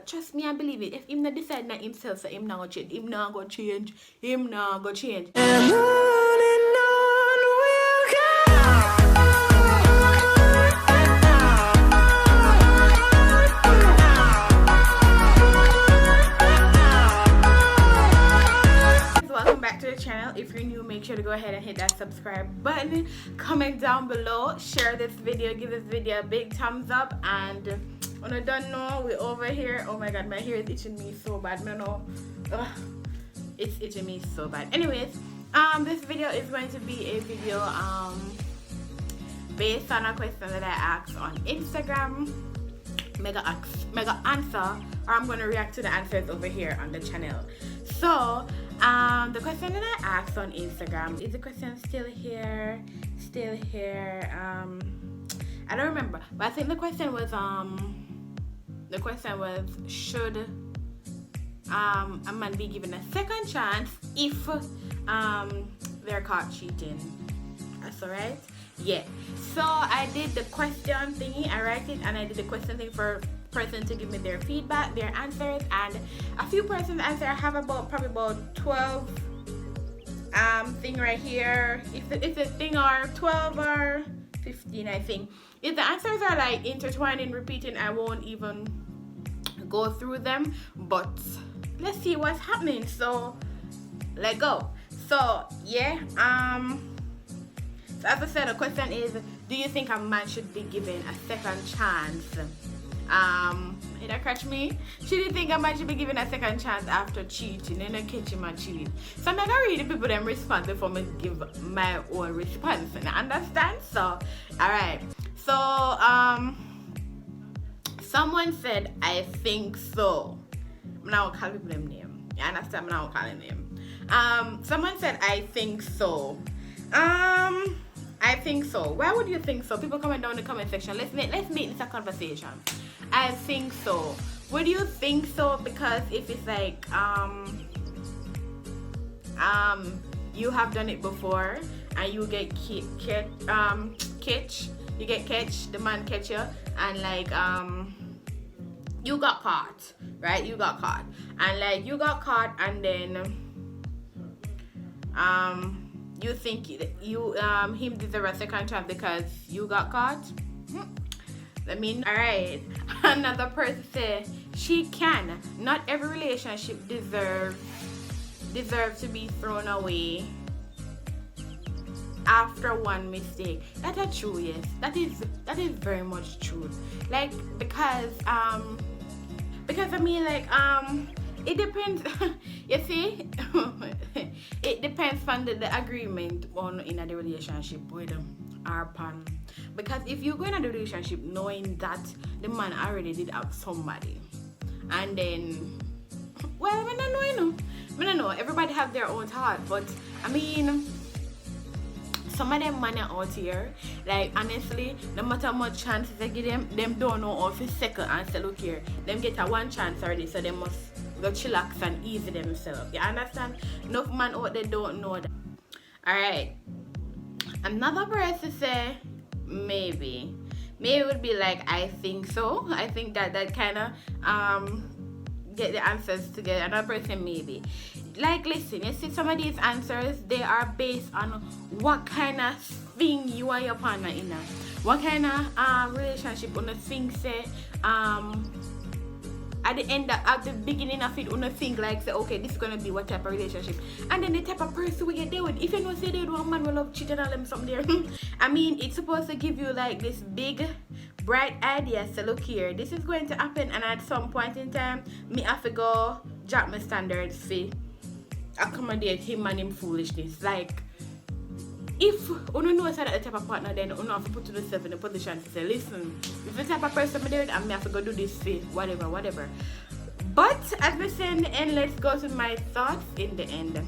trust me and believe it. If him not decide not himself, so him not gonna change. Him not gonna change. Him not gonna change. And on we'll go. Welcome back to the channel. If you're new, make sure to go ahead and hit that subscribe button. Comment down below. Share this video. Give this video a big thumbs up. And when I don't know, we're over here. Oh my god, my hair is itching me so bad. I don't know. Ugh, it's itching me so bad. Anyways, this video is going to be a video based on a question that I asked on Instagram. Mega answer, or I'm going to react to the answers over here on the channel. So the question that I asked on Instagram, is the question still here? I don't remember, but I think the question was should a man be given a second chance if they're caught cheating? That's alright. Yeah, so I did the question thingy, I write it, and I did the question thing for person to give me their feedback, their answers, and a few persons answer. I have probably about 12 thing right here. If the thing are 12 or 15, I think. If the answers are like intertwining, repeating, I won't even go through them, but let's see what's happening. So let's go. So yeah, so as I said, the question is, do you think a man should be given a second chance? Did that catch me? Should you think a man should be given a second chance after cheating and then catch him and cheat? So I'm not gonna read the people them response before me give my own response. And understand? So alright. So someone said, I think so. I'm not gonna call people them name. You understand? I'm not gonna call them name. Someone said, I think so. I think so. Why would you think so? People comment down in the comment section. Let's make this a conversation. I think so. Would you think so? Because if it's like you have done it before and you get the man catch you, and like you got caught, right? You got caught, and like you got caught, and then you think him deserve a second chance because you got caught? I mean, alright. Another person said she can. Not every relationship deserves to be thrown away after one mistake. That's a true, yes. That is very much true. Like because I mean like it depends. You see, it depends on the agreement on in the relationship with our partner. Because if you go in a relationship knowing that the man already did have somebody, and then, well, I don't know. Everybody have their own thought, but I mean, some of them men out here, like honestly, no matter how much chances they give them don't know how to second and say, look here, them get a one chance already, so they must go chillax and easy themselves. You understand? Enough man out there don't know that. Alright. Another person say maybe would be like, I think so. I think that kind of get the answers together. Another person maybe. Like listen, you see some of these answers, they are based on what kind of thing you and your partner in a. What kind of relationship on the thing say at the end, at the beginning of it, you think like, say, okay, this is gonna be what type of relationship, and then the type of person we get there with. If you know say they do a man will love cheating on them something there. I mean, it's supposed to give you like this big, bright idea. So look here, this is going to happen, and at some point in time, me have to go drop my standards for accommodate him and him foolishness. Like, if you know that the type of partner, then you have to put yourself in the position to say, listen, if the type of person I'm there, I have to go do this for whatever. But as we say in the end, let's go to my thoughts in the end.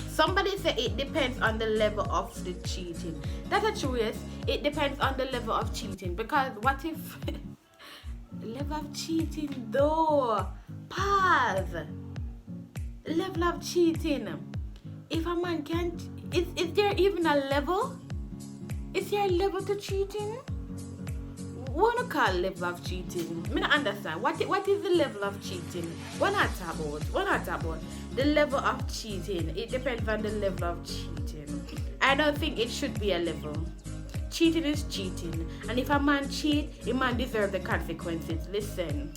Somebody said it depends on the level of the cheating. That's a true, yes. It depends on the level of cheating. Because what if the level of cheating though? Pause. Level of cheating. If a man can't, is there even a level? Is there a level to cheating? What call level of cheating? I don't understand. What is the level of cheating? What not about the level of cheating. It depends on the level of cheating. I don't think it should be a level. Cheating is cheating, and if a man cheat, a man deserves the consequences. Listen.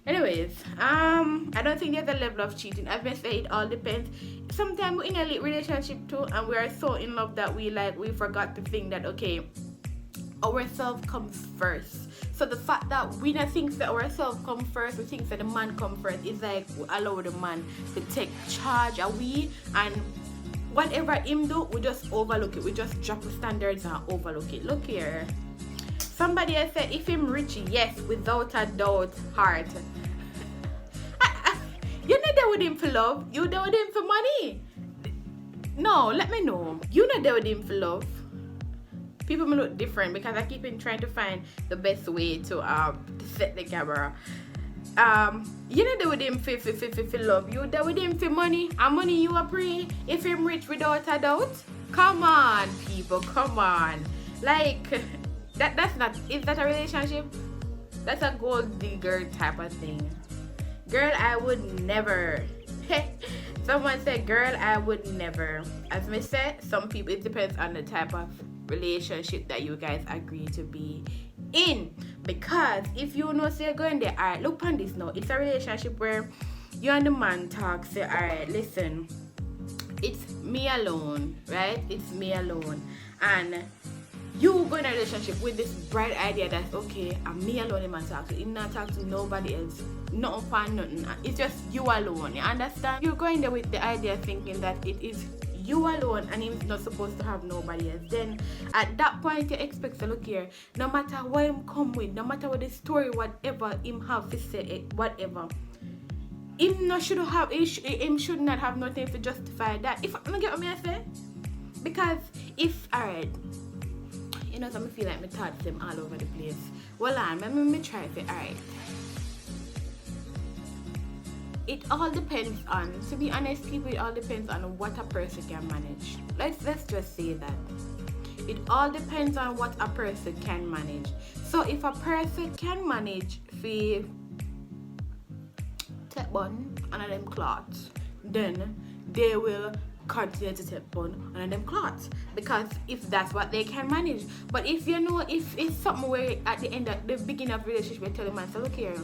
Anyways, I don't think there's a level of cheating. As I say, it all depends. Sometimes we're in a relationship too, and we are so in love that we forgot to think that okay, ourselves comes first. So the fact that we don't think that ourselves come first, we think that the man come first, is like we allow the man to take charge of we, and whatever him do, we just overlook it. We just drop the standards and overlook it. Look here. Somebody has said, if him rich, yes, without a doubt, heart. You're not there with him for love. You're there with him for money. No, let me know. You're not there with him for love. People may look different because I keep trying to find the best way to set the camera. You're not there with him for love. You're there with him for money. And money you are free. If him rich without a doubt. Come on, people. Come on. Like... That's not, is that a relationship? That's a gold digger type of thing. Girl, I would never. Someone said, girl, I would never. As me said, some people, it depends on the type of relationship that you guys agree to be in. Because if you know, say you're going there, alright, look on this now. It's a relationship where you and the man talk, say, alright, listen, it's me alone, right? It's me alone. And you go in a relationship with this bright idea that okay, I'm me alone in my talk to him, not talk to nobody else, nothing fun, nothing. It's just you alone. You understand? You're going there with the idea thinking that it is you alone and he's not supposed to have nobody else. Then at that point you expect to look here, no matter what him come with, no matter what the story, whatever him have to say, whatever. Him should not have nothing to justify that. If I get what I say? Because if alright. You know, so I feel like my thoughts them all over the place. Well, let me try it. Alright. It all depends on, to be honest, people, it all depends on what a person can manage. Let's just say that. It all depends on what a person can manage. So if a person can manage for take one and them clots, then they will continue to take one on them clots, because if that's what they can manage. But if you know, if it's something where at the end of the beginning of relationship you tell the man, so look here,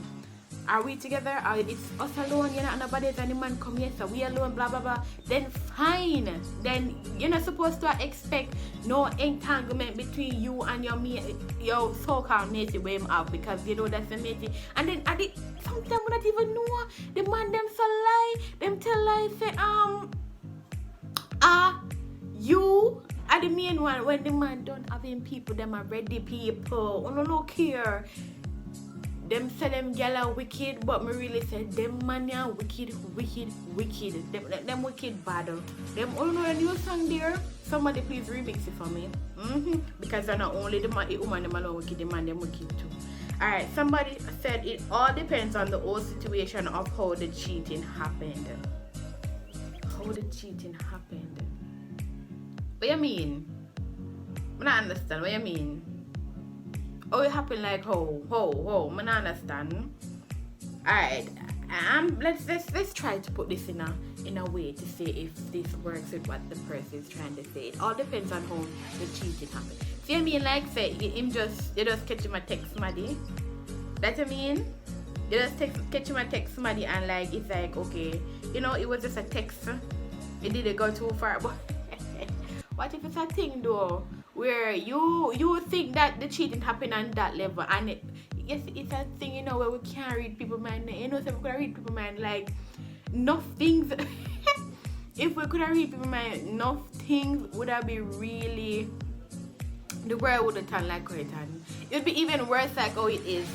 are we together, or it's us alone, you're not nobody else, and the man come here, so we alone, blah blah blah, then fine. Then you're not supposed to expect no entanglement between you and your so-called matey where him out, because you know that's the matey. And then at the sometimes we not even know the man them so lie, them tell lie, say you are the main one. When the man don't have him people, them are ready people. Oh no, look here. Them say them gyal are wicked, but me really say them man are wicked. Them wicked bad. Them, oh no, a new song there. Somebody please remix it for me. Because they're not only the woman them alone wicked, the man them wicked too. Alright, somebody said it all depends on the whole situation of how the cheating happened. How the cheating happened. What you mean? I don't understand. What you mean? Oh, it happened like how? I don't understand. Alright, let's try to put this in a way to see if this works with what the person is trying to say. It all depends on how the cheating happened. See what I mean? Like say you just catch him a text somebody. That's what I mean? You just catch him a text somebody and like it's like okay, you know, it was just a text. It didn't go too far, but what if it's a thing though, where you think that the cheating happened on that level, and it's a thing, you know, where we can't read people's mind. You know, so we could read people's mind like enough things. If we could read people's mind, enough things would have been really, the world would have turned like how it turned. It would be even worse like how it is,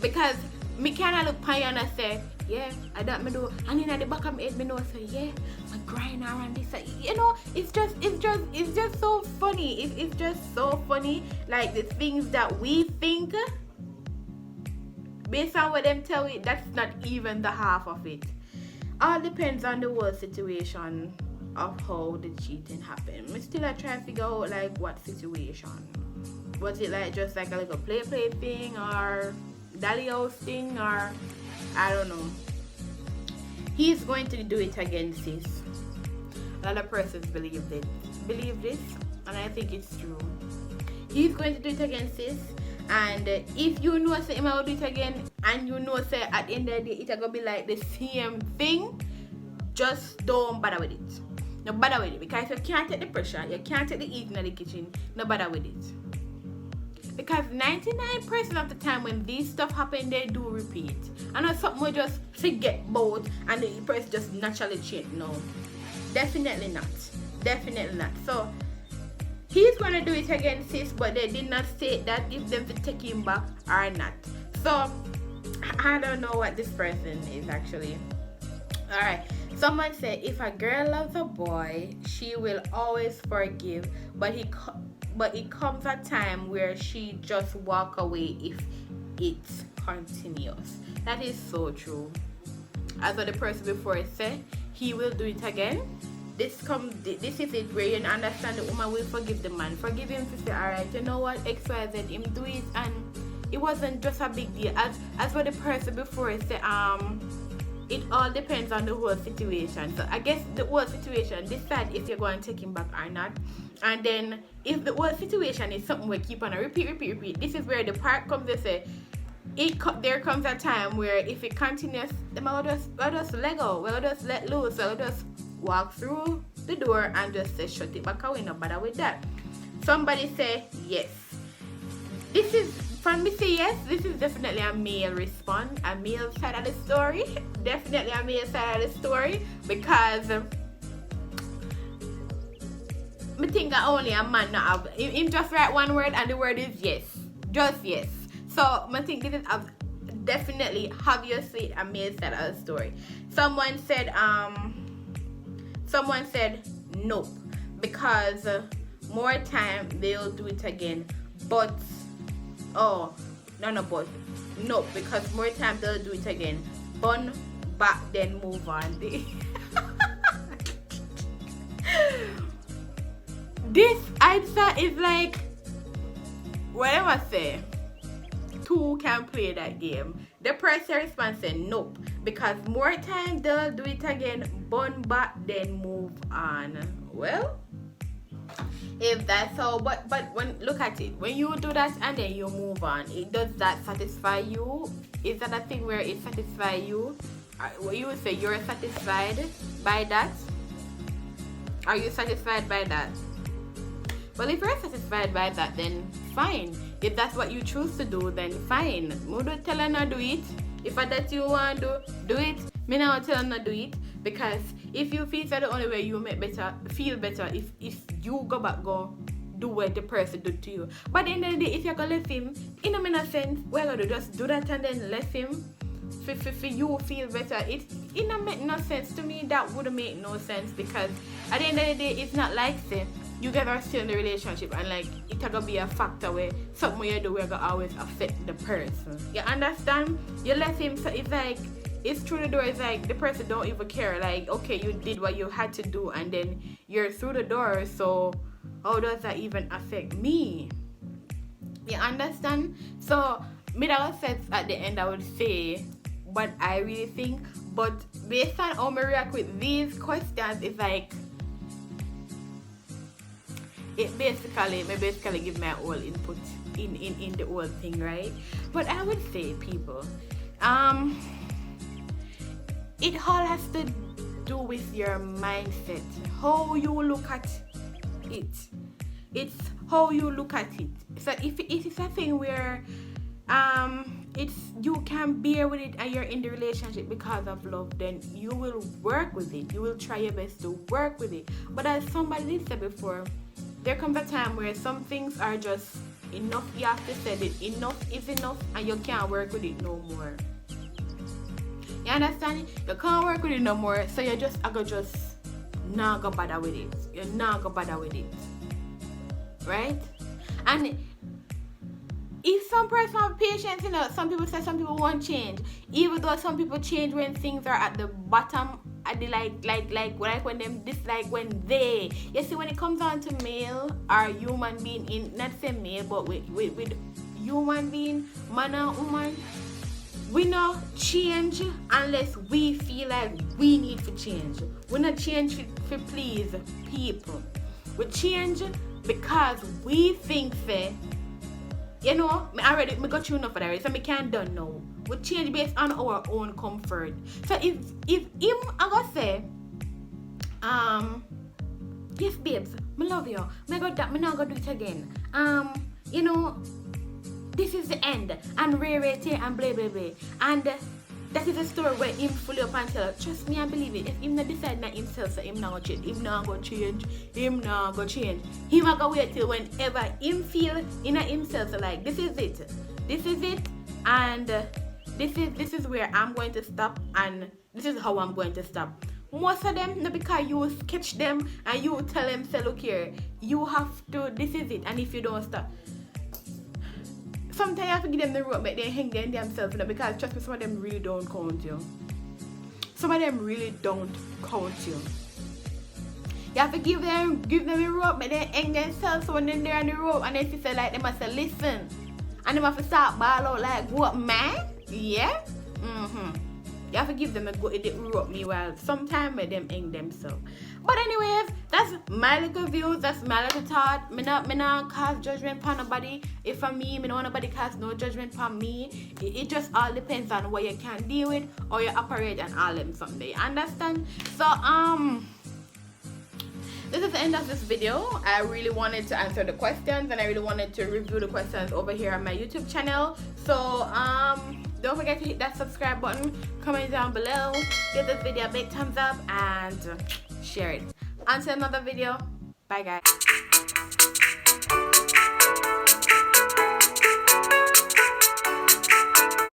because me can't look pay and I say, yeah, I don't me do, and in the back of my head me know say, yeah, I grind around this, you know, it's just so funny. It's just so funny, like the things that we think based on what them tell you, that's not even the half of it. All depends on the whole situation of how the cheating happened. Me still I try to figure out like what situation Was it like just like a little play thing or Dally house thing, or I don't know. He's going to do it again, sis. A lot of persons believe this, and I think it's true. He's going to do it again, sis. And if you know say him will do it again, and you know say at the end of the day it's gonna be like the same thing, just don't bother with it. No bother with it, because you can't take the pressure, you can't take the eating in the kitchen. No bother with it. Because 99% of the time when these stuff happen, they do repeat. And not something we just forget both and the person just naturally change. No, definitely not. Definitely not. So he's gonna do it again, sis, but they did not state that if them to take him back or not. So I don't know what this person is actually. Alright, someone said if a girl loves a boy, she will always forgive, but it comes a time where she just walk away if it continues. That is so true. As what the person before said, he will do it again. This is it where you understand the woman will forgive the man. Forgive him to say, alright, you know what, XYZ, him do it, and it wasn't just a big deal. As what the person before said, it all depends on the whole situation. So I guess the whole situation, decide if you're going to take him back or not. And then if the whole situation is something we keep on a repeat, this is where the part comes to say, there comes a time where if it continues, then we'll just let go, we'll just let loose, we'll just walk through the door and just say shut it back away, no bother with that. Somebody say yes. This is, from me say yes, this is definitely a male response, a male side of the story. Definitely a male side of the story, because I think only a man not have him just write one word and the word is yes. Just yes. So I think this is definitely obviously a male side of the story. Someone said nope, because more time they'll do it again, but nope, because more time they'll do it again, bun back then move on. This answer is like, whatever I say, two can play that game. The person responds said nope, because more time they'll do it again, bun back then move on. Well, if that's all, but when look at it, when you do that and then you move on, does that satisfy you? Is that a thing where it satisfies you? What you would say, you're satisfied by that? Are you satisfied by that? Well, if you're satisfied by that, then fine. If that's what you choose to do, then fine. Me don't tell her not do it. If that you want to do it, me not tell her not do it. Because if you feel that the only way you feel better if you go do what the person do to you. But at the end of the day, if you're gonna let him, it don't make no sense. We're gonna just do that and then let him for you feel better. It don't make no sense to me. That wouldn't make no sense, because at the end of the day, it's not like say you guys are still in the relationship and like it's gonna be a factor where something you do will always affect the person. You understand? You let him, so it's like it's through the door. It's like the person don't even care. Like, okay, you did what you had to do and then you're through the door, so how does that even affect me? You understand? So me that said at the end I would say what I really think, but based on how I react with these questions, it's like it basically give my whole input in the whole thing, right? But I would say, people, it all has to do with your mindset, how you look at it. It's how you look at it. So if it's a thing where it's you can bear with it and you're in the relationship because of love, then you will work with it. You will try your best to work with it. But as somebody said before, there comes a time where some things are just enough. You have to say that enough is enough and you can't work with it no more. You understand? You can't work with it no more, so you just not go bother with it. You're not go bother with it. Right? And if some person have patience, you know, some people say some people won't change. Even though some people change when things are at the bottom like when them dislike when they, you see, when it comes down to male or human being, in not say male but with human being, man and woman, we not change unless we feel like we need to change. We not change to please people. We change because we think say, you know, me got you enough for that, so me can't done now. We change based on our own comfort. So if him I gotta say, yes babes, me love you. Me got that, me not gonna do it again. You know, this is the end, and rarity and blah blah blah. And that is a story where him fully up and tell, trust me and believe it. If him not decide not himself, so him not gonna change. Him not gonna change. Him not gonna change. Him a go wait till whenever him feel in himself, so like this is it. This is it, and this is where I'm going to stop, and this is how I'm going to stop. Most of them, not because you sketch them and you tell them, say, look here, you have to, this is it, and if you don't stop. Sometimes you have to give them the rope, but they hang them themselves, you know, because trust me, some of them really don't count you. Some of them really don't count you. You have to give them the rope, but they hang themselves, so when they're on the rope, and then you say like, they must say, listen, and they have to start ball out like, what, man? Yeah? You have to give them a go, it rope me while sometimes with them hang themselves. But anyways, that's my little views, that's my little thought. Me not cast judgment on nobody. If for me don't want nobody cast no judgment on me. It just all depends on what you can deal with or you operate and all them someday. Understand? So this is the end of this video. I really wanted to answer the questions and I really wanted to review the questions over here on my YouTube channel. So don't forget to hit that subscribe button, comment down below, give this video a big thumbs up and share it. Until another video, bye guys.